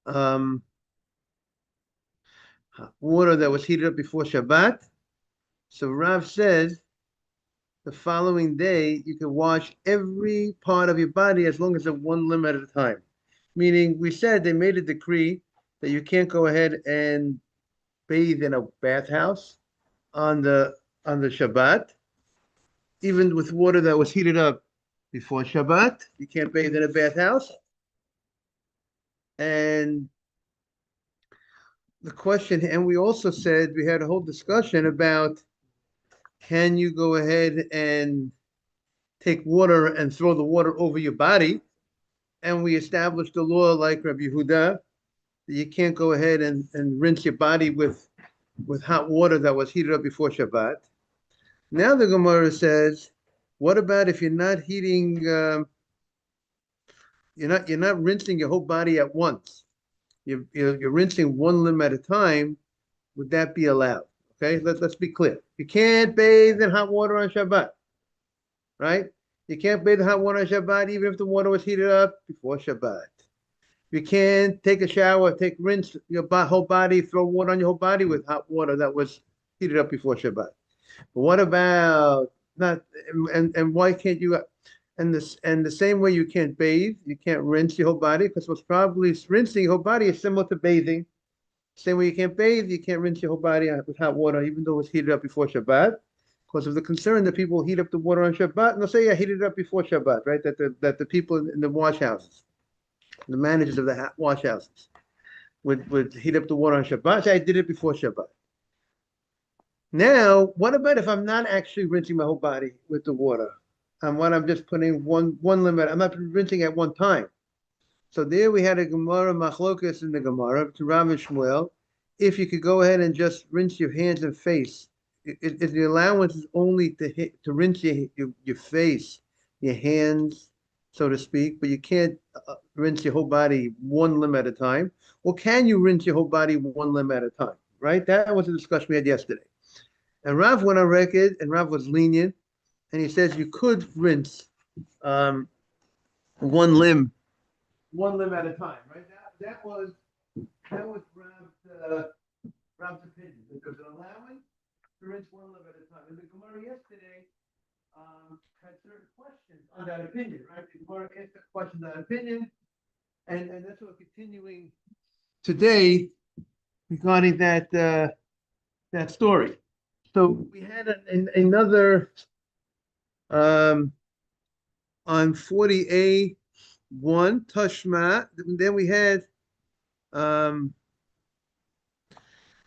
um, water that was heated up before Shabbat. So Rav says the following day you can wash every part of your body as long as it's one limb at a time. Meaning, we said they made a decree that you can't go ahead and bathe in a bathhouse on the Shabbat, even with water that was heated up before Shabbat. You can't bathe in a bathhouse. And the question, and we also said we had a whole discussion about can you go ahead and take water and throw the water over your body? And we established a law like Rabbi Yehuda that you can't go ahead and rinse your body with hot water that was heated up before Shabbat. Now the Gemara says, what about if you're not heating? You're not rinsing your whole body at once. You're rinsing one limb at a time. Would that be allowed? Okay, let's be clear. You can't bathe in hot water on Shabbat, right? You can't bathe in hot water on Shabbat even if the water was heated up before Shabbat. You can't take a shower, rinse your whole body, throw water on your whole body with hot water that was heated up before Shabbat. But what about not? And why can't you? And the same way you can't bathe, you can't rinse your whole body because what's probably rinsing your whole body is similar to bathing. Same way you can't bathe, you can't rinse your whole body with hot water, even though it's heated up before Shabbat, because of the concern that people heat up the water on Shabbat, and they'll say, "Yeah, heated it up before Shabbat," right? That the people in the wash houses, the managers of the wash houses, would heat up the water on Shabbat. Say, I did it before Shabbat. Now, what about if I'm not actually rinsing my whole body with the water? I'm just putting one limit. I'm not rinsing at one time. So there we had a Gemara machlokas in the Gemara to Rav and Shmuel. If you could go ahead and just rinse your hands and face, if the allowance is only to rinse your face, your hands, so to speak, but you can't rinse your whole body one limb at a time. Well, can you rinse your whole body one limb at a time? Right? That was a discussion we had yesterday. And Rav went on record, and Rav was lenient, and he says you could rinse um, one limb at a time, right? That was Rav's opinion. That there's an allowance to rinse one limb at a time. And the Gemara yesterday had certain questions on that opinion, right? The Gemara asked a question on that opinion, and that's what we're continuing today regarding that story. So we had another on 40A one Tashma. Then we had the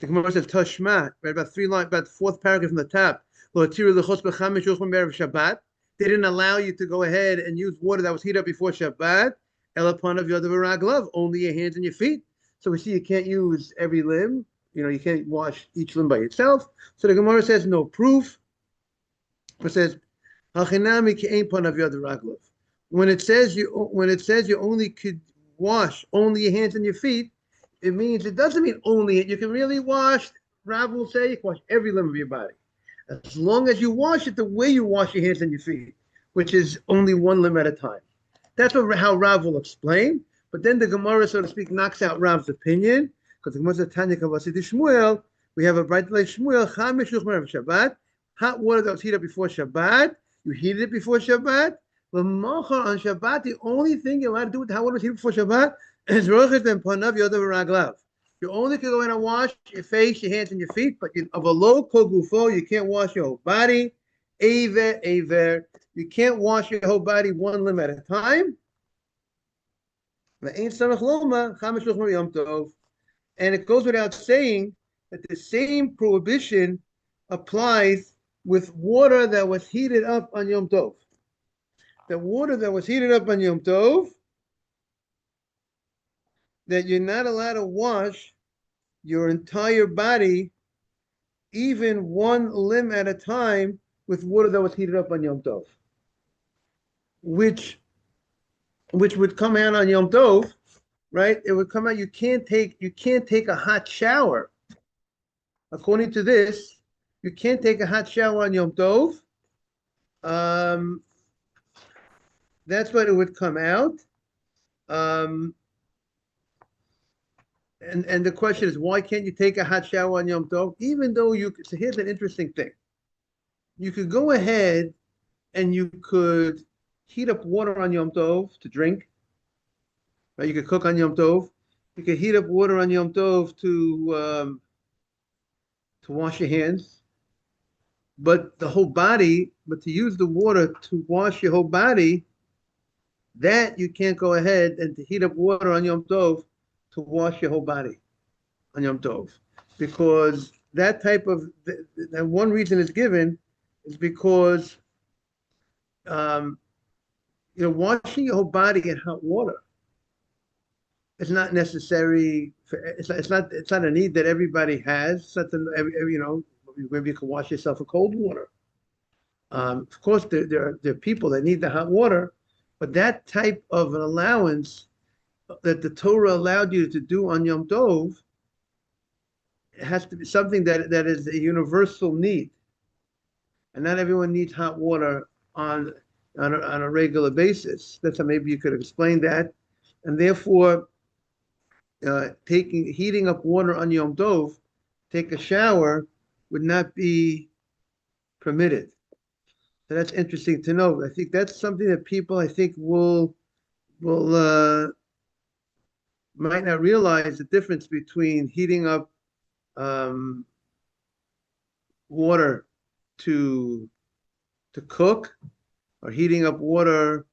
Gemara says Tashma, right? About the fourth paragraph from the top. They didn't allow you to go ahead and use water that was heated up before Shabbat. Elapon of Yodav glove, only your hands and your feet. So we see you can't use every limb. You can't wash each limb by itself. So the Gemara says no proof. It says when it says you only could wash only your hands and your feet, it doesn't mean only it. You can really wash. Rav will say you can wash every limb of your body, as long as you wash it the way you wash your hands and your feet, which is only one limb at a time. That's how Rav will explain. But then the Gemara, so to speak, knocks out Rav's opinion, because the Gemara says Tanya Kavasi Shmuel. We have a bright light Shmuel Shabbat, hot water that was heated up before Shabbat. You heated it before Shabbat. On Shabbat, the only thing you're allowed to do with the hot water was heated before Shabbat is rochet and panav yodav raglav. You only can go in and wash your face, your hands, and your feet, but of a low kol gufo, you can't wash your whole body. Aver. You can't wash your whole body one limb at a time. And it goes without saying that the same prohibition applies with water that was heated up on Yom Tov. The water that was heated up on Yom Tov, that you're not allowed to wash your entire body, even one limb at a time, with water that was heated up on Yom Tov, which would come out on Yom Tov, right? It would come out. You can't take a hot shower. According to this, you can't take a hot shower on Yom Tov. That's what it would come out. and the question is, why can't you take a hot shower on Yom Tov? Even though so here's an interesting thing. You could go ahead and you could heat up water on Yom Tov to drink, right? You could cook on Yom Tov. You could heat up water on Yom Tov to wash your hands. But to use the water to wash your whole body, that you can't go ahead and to heat up water on Yom Tov to wash your whole body on Yom Tov. Because that type of, and one reason it's given is because, um, washing your whole body in hot water is not necessary. It's not a need that everybody has. Maybe you can wash yourself in cold water. Of course, there are people that need the hot water, but that type of an allowance that the Torah allowed you to do on Yom Tov, it has to be something that is a universal need, and not everyone needs hot water on a regular basis. That's how maybe you could explain that, and therefore, heating up water on Yom Tov, take a shower would not be permitted. So that's interesting to know. I think that's something that people, I think, will might not realize the difference between heating up water to cook, or heating up water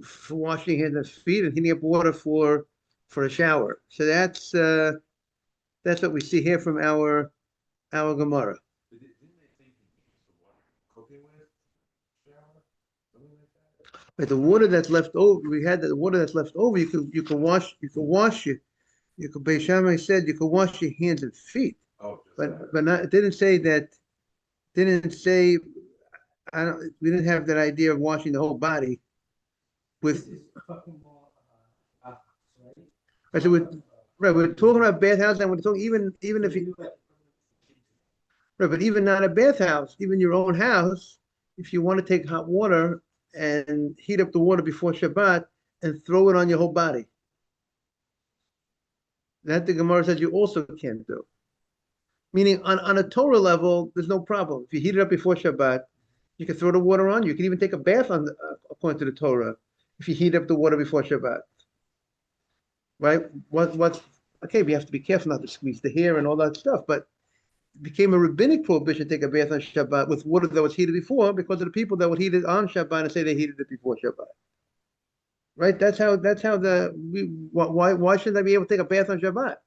for washing hands and feet, and heating up water for a shower. So that's what we see here from our Gemara. But the water that's left over, the water that's left over, you can wash it. Beis Shammai said you can wash your hands and feet. But not, it didn't say that. Didn't say. We didn't have that idea of washing the whole body with. Right, so we're talking about bathhouse, and we're talking even if you. Right, but even not a bathhouse, even your own house, if you want to take hot water and heat up the water before Shabbat and throw it on your whole body, that the Gemara says you also can't do. Meaning on a Torah level, there's no problem. If you heat it up before Shabbat, you can throw the water on. You can even take a bath according to the Torah if you heat up the water before Shabbat. Right? Okay, we have to be careful not to squeeze the hair and all that stuff, but it became a rabbinic prohibition to take a bath on Shabbat with water that was heated before, because of the people that would heat it on Shabbat and say they heated it before Shabbat. Right? Why shouldn't I be able to take a bath on Shabbat?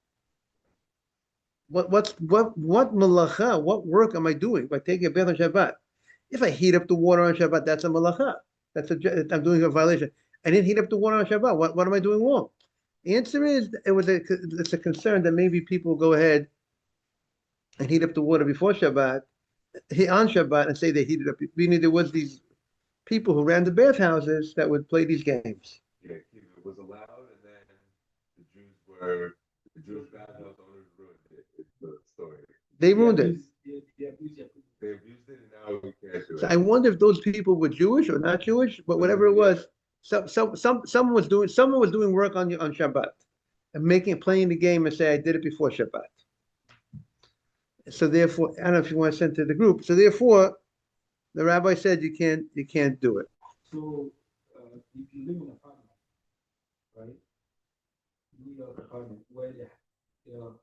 What malacha, what work am I doing by taking a bath on Shabbat? If I heat up the water on Shabbat, that's a malacha. I'm doing a violation. I didn't heat up the water on Shabbat. What am I doing wrong? The answer is it's a concern that maybe people go ahead and heat up the water before Shabbat, on Shabbat, and say they heated up. Meaning there was these people who ran the bathhouses that would play these games. Yeah, it was allowed, and then the Jewish bathhouse owners ruined it. It's the story. They ruined it. They abused it, and now we can't do it. So I wonder if those people were Jewish or not Jewish, but whatever it was, someone was doing work on Shabbat and playing the game and say I did it before Shabbat. So therefore, I don't know if you want to send to the group. So therefore, the rabbi said you can't do it. So if you live in an apartment, right? You live in an apartment where the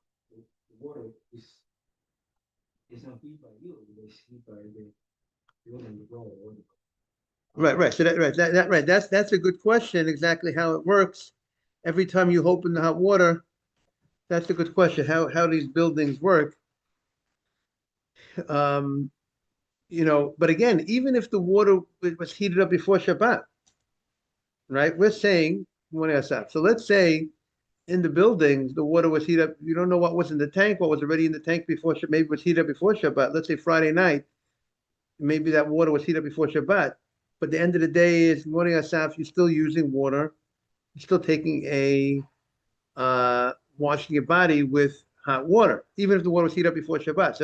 water is not heated by you, it's heated by the owner of the water. Right. So right. That's a good question. Exactly how it works. Every time you open the hot water, that's a good question. How these buildings work. But again, even if the water was heated up before Shabbat, right? We're saying, so let's say in the buildings, the water was heated up. You don't know what was in the tank, what was already in the tank before, maybe it was heated up before Shabbat. Let's say Friday night, maybe that water was heated up before Shabbat. But the end of the day is morning asaf, you're still using water. You're still taking washing your body with hot water, even if the water was heated up before Shabbat.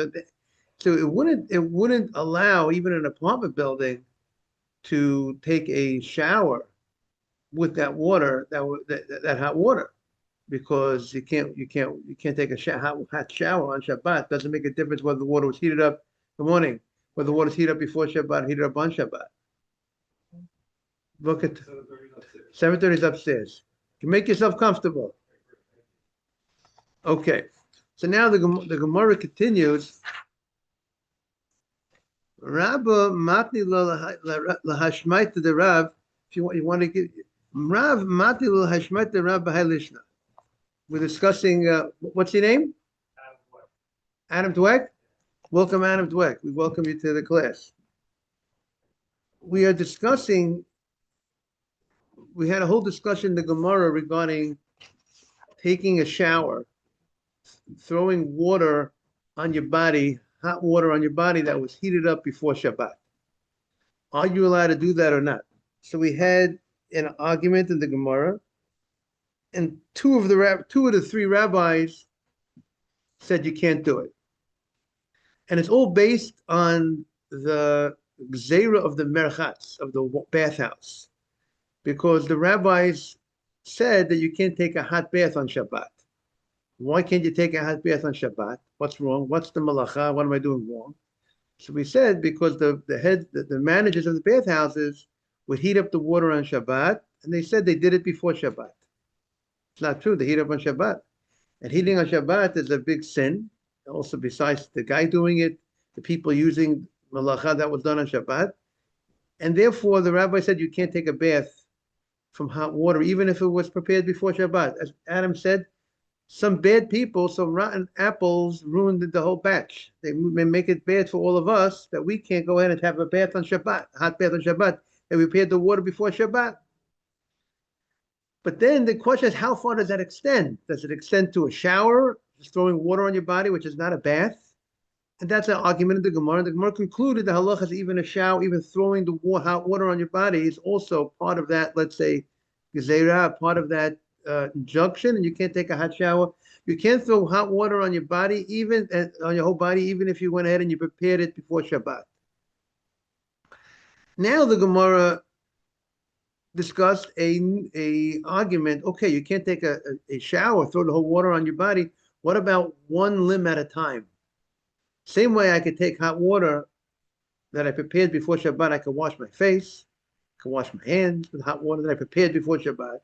So it wouldn't allow even an apartment building to take a shower with that water, that hot water. because you can't take a hot shower on Shabbat. Doesn't make a difference whether the water was heated up in the morning, whether the water was heated up before Shabbat, heated up on Shabbat. Look at 7:30 is upstairs. You make yourself comfortable. Okay. So now the Gemara continues. Rabba matni lahashmaita the Rav. If you want to get Rav matni lahashmaita the Rav b'halishna. We're discussing what's your name? Adam Dweck. Welcome, Adam Dweck. We welcome you to the class. We are discussing. We had a whole discussion in the Gemara regarding taking a shower, throwing water on your body, hot water on your body that was heated up before Shabbat. Are you allowed to do that or not? So we had an argument in the Gemara, and two of the three rabbis said you can't do it. And it's all based on the gzeira of the merchatz, of the bathhouse, because the rabbis said that you can't take a hot bath on Shabbat. Why can't you take a hot bath on Shabbat? What's wrong? What's the malacha? What am I doing wrong? So we said because the managers of the bathhouses would heat up the water on Shabbat, and they said they did it before Shabbat. It's not true. They heat up on Shabbat. And heating on Shabbat is a big sin. Also, besides the guy doing it, the people using malacha that was done on Shabbat. And therefore, the rabbi said you can't take a bath from hot water, even if it was prepared before Shabbat. As Adam said, some bad people, some rotten apples ruined the whole batch. They make it bad for all of us that we can't go ahead and have a bath on Shabbat, a hot bath on Shabbat. They prepared the water before Shabbat. But then the question is, how far does that extend? Does it extend to a shower, just throwing water on your body, which is not a bath? And that's an argument in the Gemara. The Gemara concluded the halacha is even a shower, even throwing the hot water on your body is also part of that, let's say, gezerah, part of that injunction, and you can't take a hot shower. You can't throw hot water on your body, even on your whole body, even if you went ahead and you prepared it before Shabbat. Now the Gemara discussed a argument. Okay, you can't take a shower, throw the whole water on your body. What about one limb at a time? Same way I could take hot water that I prepared before Shabbat. I could wash my face, I could wash my hands with hot water that I prepared before Shabbat.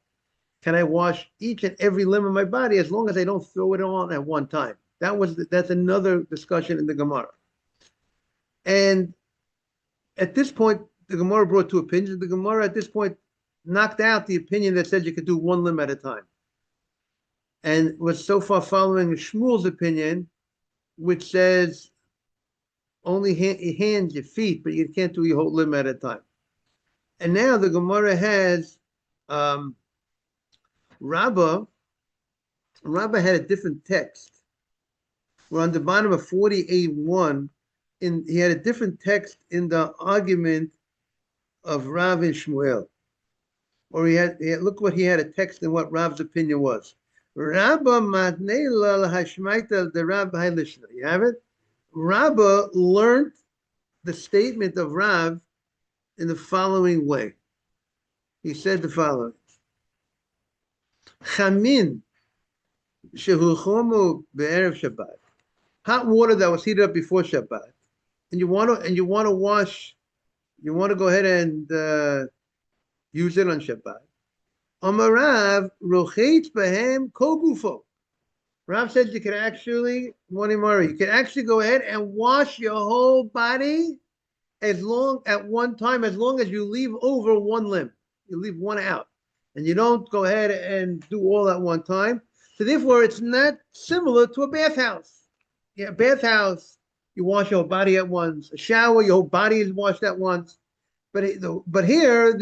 Can I wash each and every limb of my body as long as I don't throw it on at one time? That's another discussion in the Gemara. And at this point, the Gemara brought two opinions. The Gemara at this point knocked out the opinion that said you could do one limb at a time, and was so far following Shmuel's opinion, which says only your hands, your feet, but you can't do your whole limb at a time. And now the Gemara has Rabbah had a different text. We're on the bottom of 48:1. He had a different text in the argument of Rav and Shmuel. Or he had look what he had a text in what Rav's opinion was. Rabbah matneila lahashmaita the Rav hailishna. You have it? Rabbah learned the statement of Rav in the following way. He said the following. Chamin shehu chomu be'erev Shabbat. Hot water that was heated up before Shabbat. And you want to wash, you want to go ahead and use it on Shabbat. Amarav rochetz behem kol gufo. Rav said you can actually, you can actually go ahead and wash your whole body at one time, as long as you leave over one limb. You leave one out. And you don't go ahead and do all at one time. So therefore, it's not similar to a bathhouse. Yeah, a bathhouse, you wash your whole body at once. A shower, your whole body is washed at once. But here,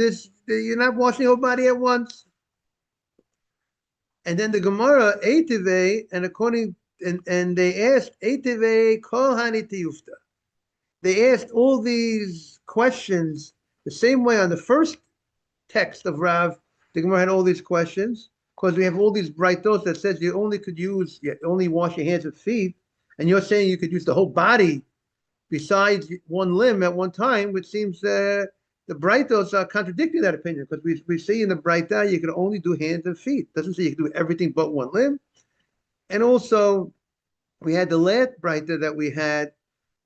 you're not washing your whole body at once. And then the Gemara, Eitive, and they asked, Eitive kol hani tiyufta. They asked all these questions the same way on the first text of Rav. The Gemara had all these questions because we have all these bright thoughts that says you only wash your hands and feet, and you're saying you could use the whole body besides one limb at one time, which seems the Braitos are contradicting that opinion because we see in the Braita you can only do hands and feet. It doesn't say you can do everything but one limb. And also, we had the last Braita that we had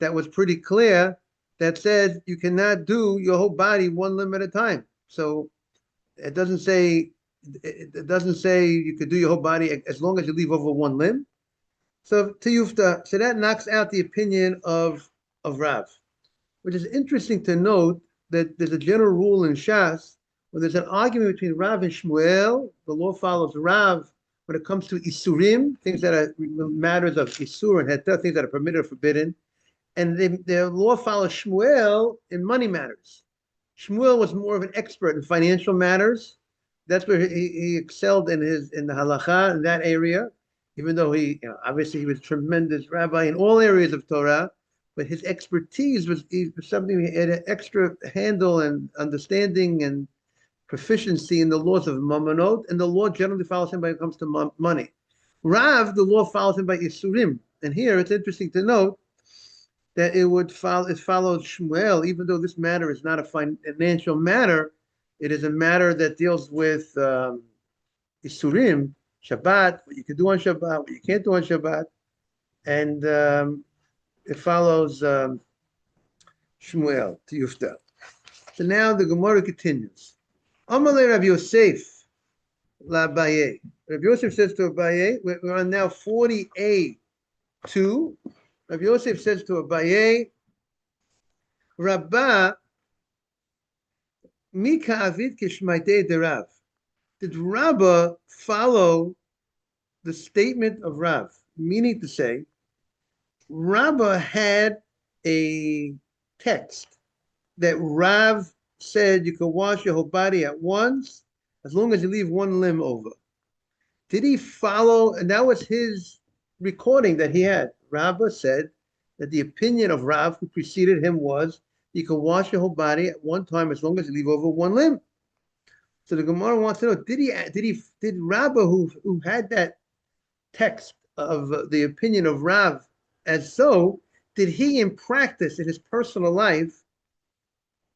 that was pretty clear that says you cannot do your whole body one limb at a time. So it doesn't say you could do your whole body as long as you leave over one limb. So to Yufta, so that knocks out the opinion of Rav, which is interesting to note that there's a general rule in Shas when there's an argument between Rav and Shmuel. The law follows Rav when it comes to Isurim, things that are matters of Isur and Heta, things that are permitted or forbidden. And the law follows Shmuel in money matters. Shmuel was more of an expert in financial matters. That's where he excelled in the halacha in that area, even though obviously he was a tremendous rabbi in all areas of Torah, but his expertise was something he had an extra handle and understanding and proficiency in the laws of Mamonot, and the law generally follows him when it comes to money. Rav, the law follows him by Isurim. And here it's interesting to note that it follows Shmuel, even though this matter is not a financial matter, it is a matter that deals with Isurim, Shabbat, what you can do on Shabbat, what you can't do on Shabbat, and it follows Shmuel to Yufta. So now the Gemara continues. Amalei Rabbi Yosef la Abaye. Rabbi Yosef says to Abaye, we're on now 40a 2. Rabbi Yosef says to Abaye, Rabbah, Mika Avid Kishmaitei de Rav. Did Rabbah follow the statement of Rav? Meaning to say, Rabbah had a text that Rav said you can wash your whole body at once as long as you leave one limb over. Did he follow? And that was his recording that he had. Rabbah said that the opinion of Rav, who preceded him, was you can wash your whole body at one time as long as you leave over one limb. So the Gemara wants to know: Did Rabbah, who had that text of the opinion of Rav, as so, did he in practice in his personal life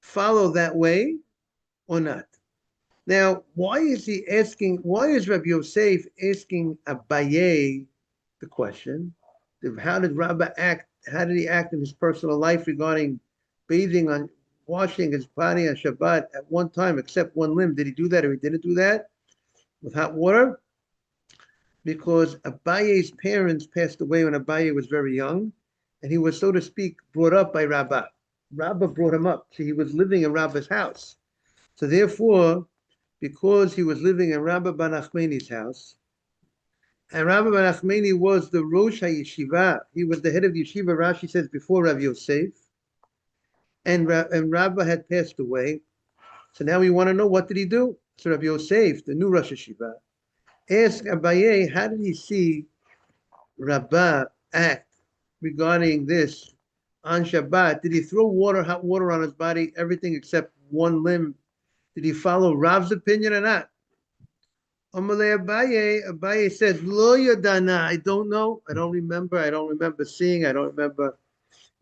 follow that way or not? Now, why is Rabbi Yosef asking Abaye the question? How did Rabbah act? How did he act in his personal life regarding washing his body on Shabbat at one time, except one limb? Did he do that or he didn't do that with hot water? Because Abaye's parents passed away when Abaye was very young, and he was, so to speak, brought up by Rabbah. Rabbah brought him up. So he was living in Rabbah's house. So therefore, because he was living in Rabbi Bar Nachmani's house, and Rabbi Bar Nachmani was the Rosh HaYeshiva, he was the head of the yeshiva, Rashi says, before Rabbi Yosef, and Rabbah had passed away. So now we want to know, what did he do? So Rabbi Yosef, the new Rosh HaYeshiva, asked Abaye, how did he see Rabbah act regarding this on Shabbat? Did he throw hot water on his body, everything except one limb? Did he follow Rav's opinion or not? Amalei Abaye said, Lo Yadana, I don't know. I don't remember seeing. I don't remember.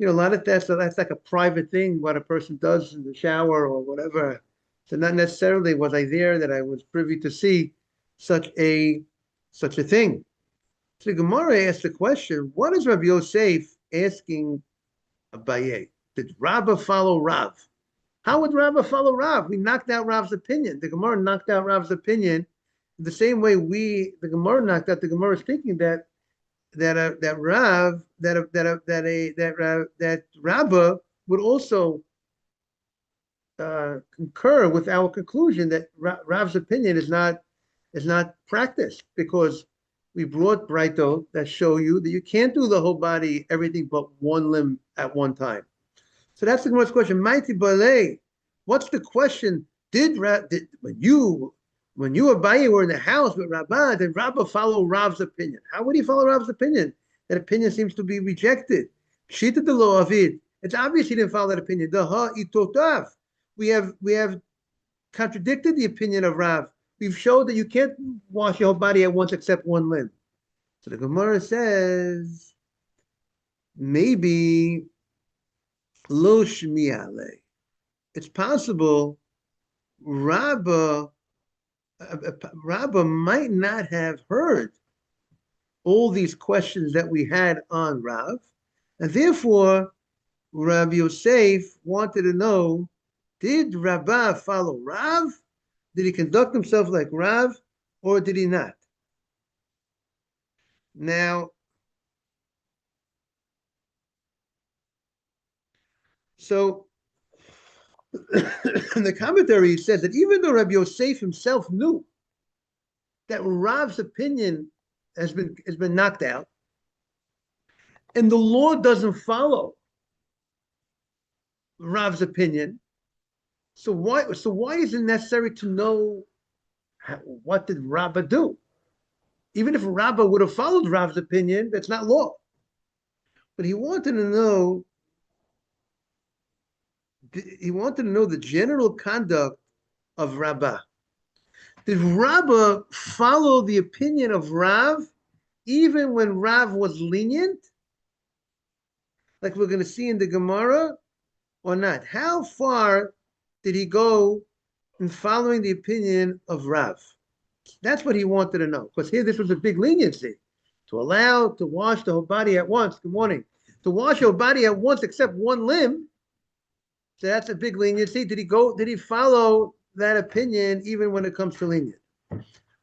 A lot of that's like a private thing, what a person does in the shower or whatever. So not necessarily was I there that I was privy to see such a thing. So the Gemara asked the question, what is Rabbi Yosef asking Abaye? Did Rabbah follow Rav? How would Rabbah follow Rav? We knocked out Rav's opinion. The Gemara knocked out Rav's opinion the same way the Gemara knocked out. The Gemara is thinking that Rabbah would also concur with our conclusion that Rav's opinion is not practiced, because we brought Braito that show you that you can't do the whole body, everything but one limb at one time. So that's the Gemara's question. Mighty Balei, what's the question? When you Abaye were in the house with Rabbah, did Rabbah follow Rav's opinion? How would he follow Rav's opinion? That opinion seems to be rejected. Shita de lo avid. It's obvious he didn't follow that opinion. Daha itotav. We have contradicted the opinion of Rav. We've showed that you can't wash your whole body at once except one limb. So the Gemara says, maybe lo shmi'ale. it's possible Rabbah Rabbah might not have heard all these questions that we had on Rav, and therefore Rabbi Yosef wanted to know, did Rabbah follow Rav? Did he conduct himself like Rav, or did he not? Now, so in the commentary, he says that even though Rabbi Yosef himself knew that Rav's opinion has been knocked out, and the law doesn't follow Rav's opinion, so why is it necessary to know what did Rabbah do? Even if Rabbah would have followed Rav's opinion, that's not law. But he wanted to know the general conduct of Rabbah. Did Rabbah follow the opinion of Rav even when Rav was lenient? Like we're going to see in the Gemara, or not? How far did he go in following the opinion of Rav? That's what he wanted to know. Because here, this was a big leniency to allow to wash the whole body at once. Good morning. To wash your body at once except one limb. So that's a big leniency. Did he follow that opinion even when it comes to lenient?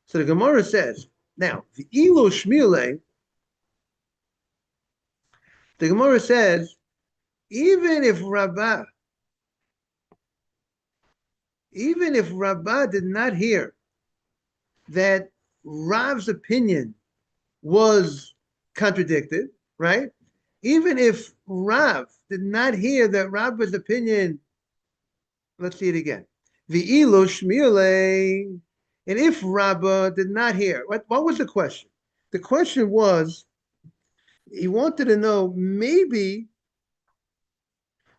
So the Gemara says, now, the Elo Shmile, the Gemara says, even if Rabbah did not hear that Rav's opinion was contradicted, right? Even if Rav did not hear that Rabbah's opinion, let's see it again. The Elo Shmile, and if Rabbah did not hear, what was the question? The question was, he wanted to know, maybe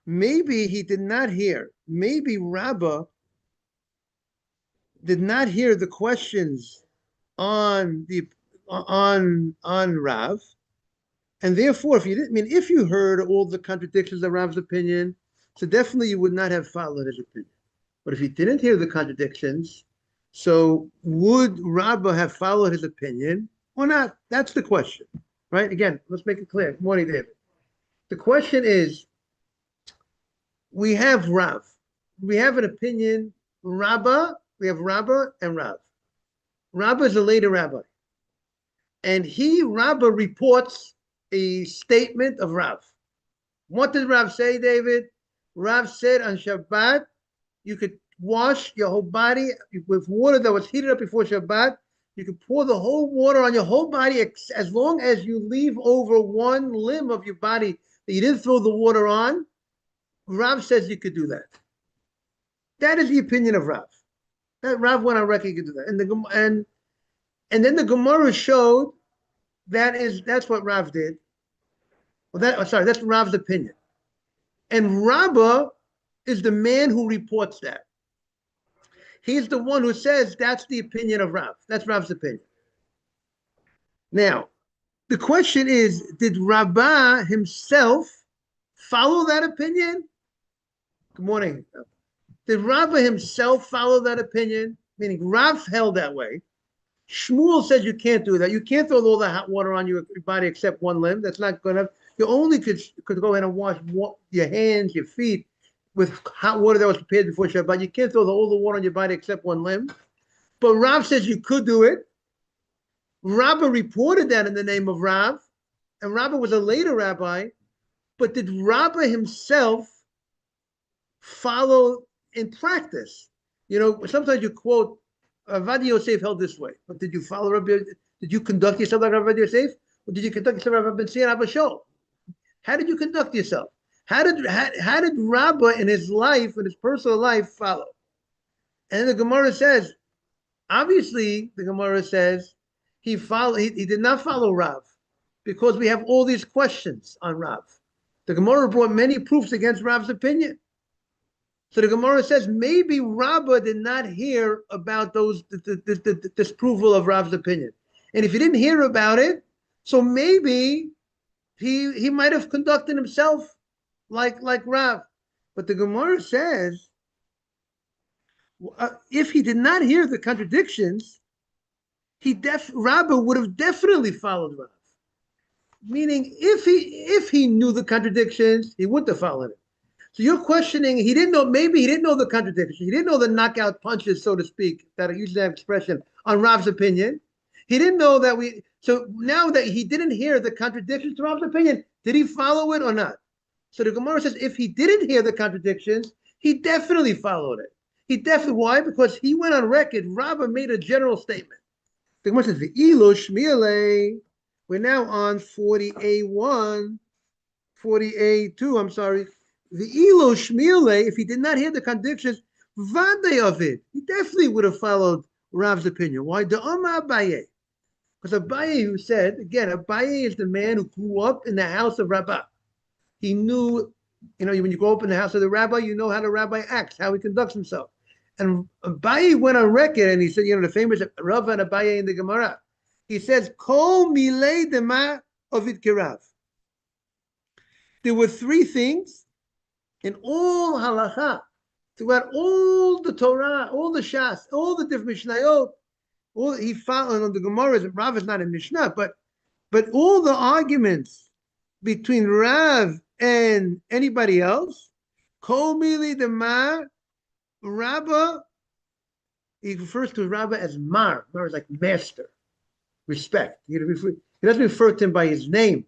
he did not hear, maybe Rabbah did not hear the questions on Rav, and therefore, if you heard all the contradictions of Rav's opinion, so definitely you would not have followed his opinion. But if you didn't hear the contradictions, so would Rabbah have followed his opinion or not? That's the question, right? Again, let's make it clear. Good morning, David. The question is, we have Rav. We have an opinion, Rabbah. We have Rabbah and Rav. Rabbah is a later rabbi. And Rabbah, reports a statement of Rav. What did Rav say, David? Rav said on Shabbat, you could wash your whole body with water that was heated up before Shabbat. You could pour the whole water on your whole body as long as you leave over one limb of your body that you didn't throw the water on. Rav says you could do that. That is the opinion of Rav. That Rav went on record, you could do that. And then the Gemara showed that's what Rav did. Well, that's Rav's opinion. And Rabbah is the man who reports that. He's the one who says that's the opinion of Rav. That's Rav's opinion. Now, the question is, did Rabbah himself follow that opinion? Good morning. Did Rabbah himself follow that opinion? Meaning Rav held that way. Shmuel says you can't do that. You can't throw all the hot water on your body except one limb. That's not good enough. You only could go ahead and wash your hands, your feet with hot water that was prepared before Shabbat. You can't throw all the water on your body except one limb. But Rav says you could do it. Rabbah reported that in the name of Rav, and Rabbah was a later rabbi. But did Rabbah himself follow in practice? You know, sometimes you quote, Rabbi Yosef held this way. But did you follow Rabbi? Did you conduct yourself like Rabbi Yosef? Or did you conduct yourself like Rabbi Ben Sion Abba Shol? How did you conduct yourself? How did Rabbah in his life, in his personal life, follow? And the Gemara says, obviously, the Gemara says he did not follow Rav, because we have all these questions on Rav. The Gemara brought many proofs against Rav's opinion. So the Gemara says maybe Rabbah did not hear about the disapproval of Rav's opinion. And if he didn't hear about it, so maybe he might have conducted himself like Rav. But the Gemara says If he did not hear the contradictions, Rabbah would have definitely followed Rav. Meaning, if he knew the contradictions, he wouldn't have followed it. So you're questioning, he didn't know, maybe he didn't know the contradictions. He didn't know the knockout punches, so to speak, that are usually have expression on Rav's opinion. He didn't know that so now that he didn't hear the contradictions to Rav's opinion, did he follow it or not? So the Gemara says if he didn't hear the contradictions, he definitely followed it. Why? Because he went on record, Rabbah made a general statement. The Gemara says, Ve'ilo shmiele. We're now on 40A1, 40A2, I'm sorry. The Elo Shmiele, if he did not hear the contradictions, Vade of it, he definitely would have followed Rav's opinion. Why? The Abaye. Because Abaye, who said, again, Abaye is the man who grew up in the house of Rabbah. He knew, when you grow up in the house of the rabbi, you know how the rabbi acts, how he conducts himself. And Abaye went on record and he said, the famous Rav and Abaye in the Gemara. He says, Kol milei dema ovid kirav. There were three things in all halacha, throughout all the Torah, all the Shas, all the different Mishnayot, he found on the Gemara, Rav is not a Mishnah, but all the arguments between Rav and anybody else, Kol milei dema, Rabbah, he refers to Rabbah as Mar. Mar is like master. Respect. He doesn't refer to him by his name.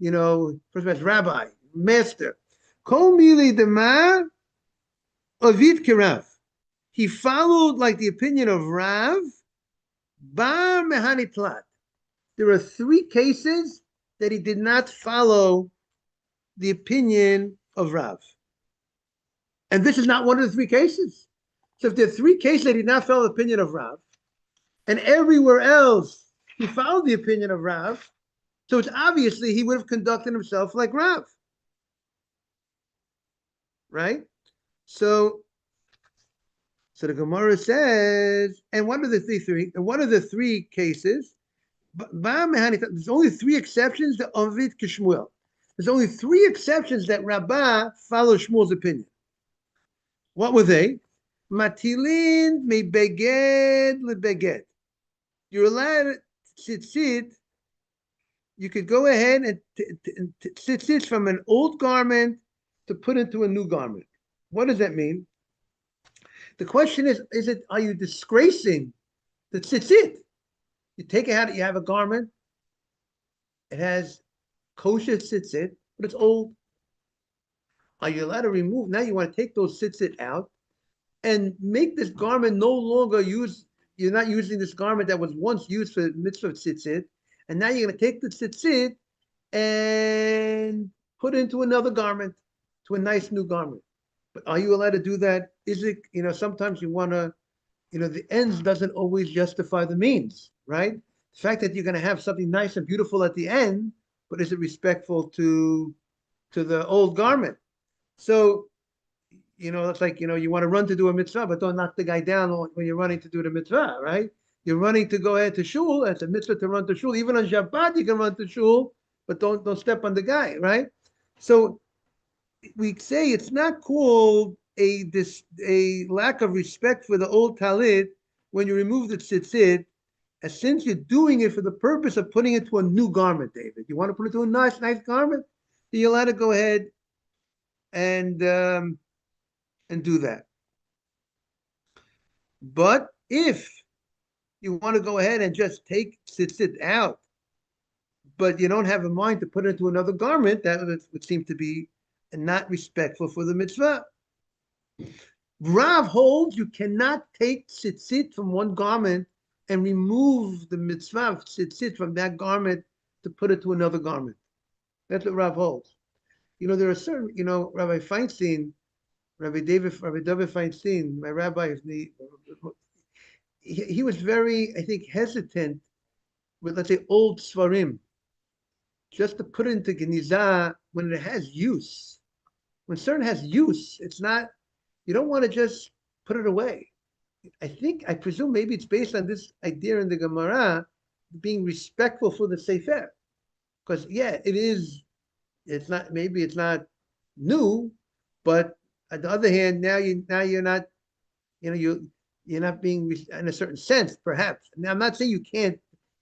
First as rabbi, master. Kol mili dema avid kirav. He followed like the opinion of Rav. Bar mehani plat. There are three cases that he did not follow the opinion of Rav. And this is not one of the three cases. So if there are three cases that he did not follow the opinion of Rav, and everywhere else he followed the opinion of Rav, so it's obviously he would have conducted himself like Rav. Right? So the Gemara says, and one of the three cases, there's only three exceptions to Ovid Kishmuel. There's only three exceptions that Rabbah followed Shmuel's opinion. What were they? Matilin me beged le beged. You're allowed tzitzit. You could go ahead and tzitzit from an old garment to put into a new garment. What does that mean? The question is are you disgracing the tzitzit? You take it out, you have a garment, it has kosher tzitzit, but it's old. Are you allowed to remove? Now you want to take those tzitzit out and make this garment no longer use. You're not using this garment that was once used for mitzvah tzitzit, and now you're going to take the tzitzit and put it into another garment, to a nice new garment. But are you allowed to do that? Is it, sometimes you want to, the ends doesn't always justify the means, right? The fact that you're going to have something nice and beautiful at the end, but is it respectful to the old garment? So, it's like, you want to run to do a mitzvah, but don't knock the guy down when you're running to do the mitzvah, right? You're running to go ahead to shul, and it's a mitzvah to run to shul. Even on Shabbat, you can run to shul, but don't step on the guy, right? So we say it's not called a lack of respect for the old talit when you remove the tzitzit, as since you're doing it for the purpose of putting it to a new garment, David. You want to put it to a nice garment, you're allowed to go ahead and do that. But if you want to go ahead and just take tzitzit out, but you don't have a mind to put it into another garment, that would seem to be not respectful for the mitzvah. Rav holds you cannot take tzitzit from one garment and remove the mitzvah of tzitzit from that garment to put it to another garment. That's what Rav holds. There are certain, Rabbi Feinstein, Rabbi David Feinstein, my rabbi, he was very, I think, hesitant with, let's say, old svarim, just to put it into genizah when it has use. When certain has use, it's not, you don't want to just put it away. I presume maybe it's based on this idea in the Gemara, being respectful for the Sefer. Because, yeah, it's not new, but on the other hand, now you're not, you're not being in a certain sense, perhaps. Now, I'm not saying you can't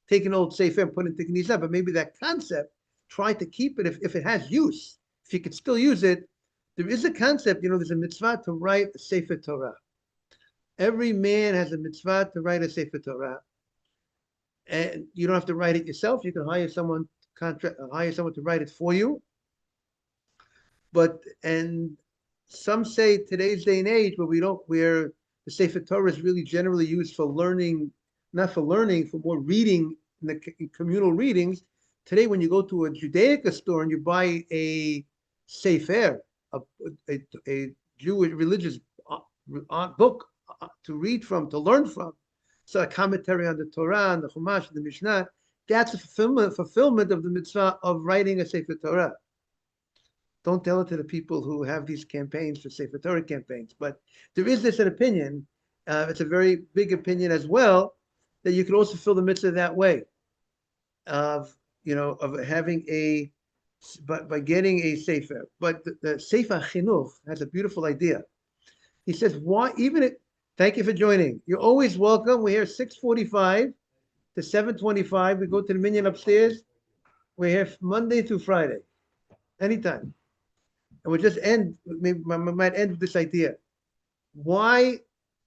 take an old sefer and put it into Knesset, but maybe that concept, try to keep it if it has use. If you could still use it, there is a concept, there's a mitzvah to write a sefer Torah. Every man has a mitzvah to write a sefer Torah. And you don't have to write it yourself. You can hire someone to write it for you. And some say today's day and age where the Sefer Torah is really generally used for learning, not for learning, for more reading in communal readings. Today, when you go to a Judaica store and you buy a Sefer, a Jewish religious book to read from, to learn from, so a commentary on the Torah, and the Chumash, and the Mishnah, that's a fulfillment of the mitzvah of writing a Sefer Torah. Don't tell it to the people who have these campaigns for Sefer Torah campaigns. But there is this an opinion, it's a very big opinion as well, that you can also fill the mitzvah that way, of having by getting a Sefer. But the Sefer Chinuch has a beautiful idea. He says, thank you for joining. You're always welcome. We're here 6:45 to 7:25. We go to the Minyan upstairs. We're here Monday through Friday, anytime. And we just might end with this idea. Why,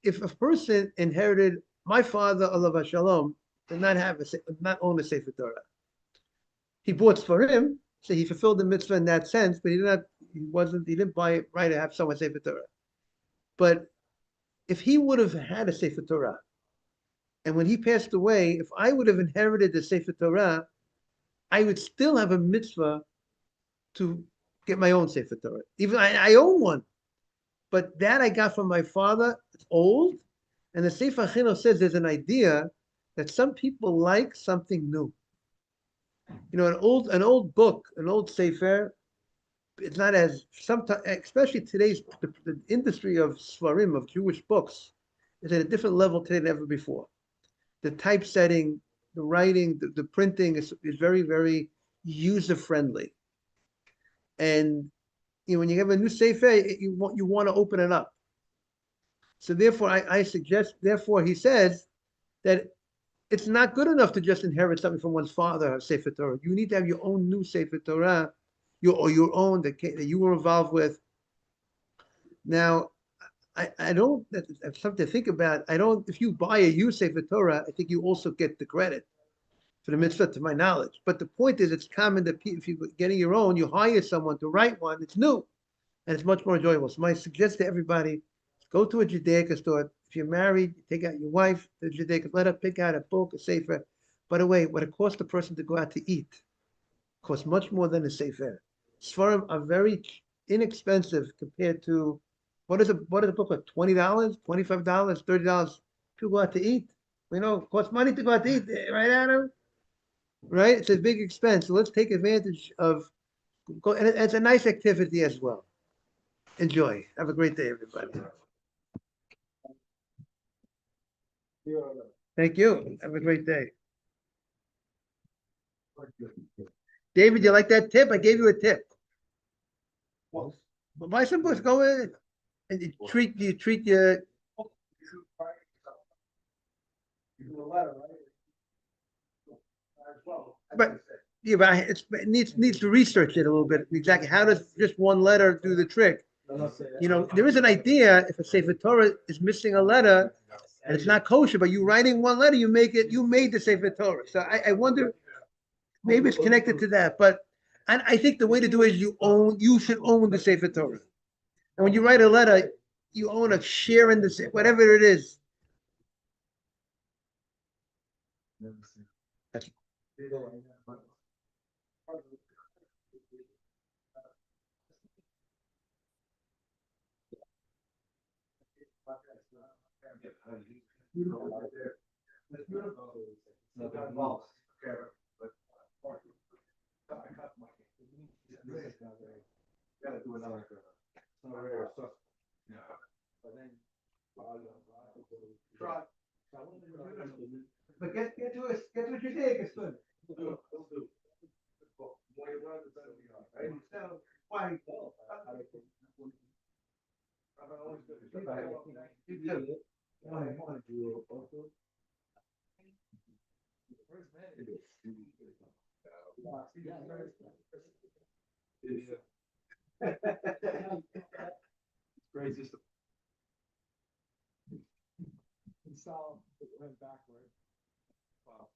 if a person inherited, my father, alav shalom, did not own a Sefer Torah. He bought Sfarim, so he fulfilled the mitzvah in that sense, but he didn't buy it right to have someone Sefer Torah. But if he would have had a Sefer Torah, and when he passed away, if I would have inherited the Sefer Torah, I would still have a mitzvah to get my own Sefer Torah. Even I own one, but that I got from my father. It's old, and the Sefer Chinuch says there's an idea that some people like something new. An old book, an old Sefer, it's not as sometimes, especially today's the industry of Svarim, of Jewish books, is at a different level today than ever before. The typesetting, the writing, the printing is very, very user friendly. And when you have a new Sefer, you want to open it up. So therefore, I suggest. Therefore, he says that it's not good enough to just inherit something from one's father, Sefer Torah. You need to have your own new Sefer Torah, your own that you were involved with. Now, I don't. That's something to think about. I don't. If you buy a used Sefer Torah, I think you also get the credit for the mitzvah, to my knowledge. But the point is, it's common that if you're getting your own, you hire someone to write one. It's new, and it's much more enjoyable. So I suggest to everybody, go to a Judaica store. If you're married, take out your wife to the Judaica. Let her pick out a book, a Sefer. By the way, what it costs the person to go out to eat costs much more than a Sefer. Sfarim are very inexpensive compared to what is a book like? $20, $25, $30. People go out to eat. It costs money to go out to eat, right, Adam? Right? It's a big expense. So let's take advantage of and it's a nice activity as well. Enjoy. Have a great day, everybody. Thank you. Have a great day. David, you like that tip? I gave you a tip. Well, buy some books. Go in and you treat your. But yeah, but it needs to research it a little bit. Exactly, how does just one letter do the trick? There is an idea. If a Sefer Torah is missing a letter and it's not kosher, but you writing one letter, you made the Sefer Torah. So I wonder, maybe it's connected to that. But I think the way to do it is you should own the Sefer Torah. And when you write a letter, you own a share in the whatever it is. But get to Judaica soon. Why? Great system. And Sal went backward. Wow.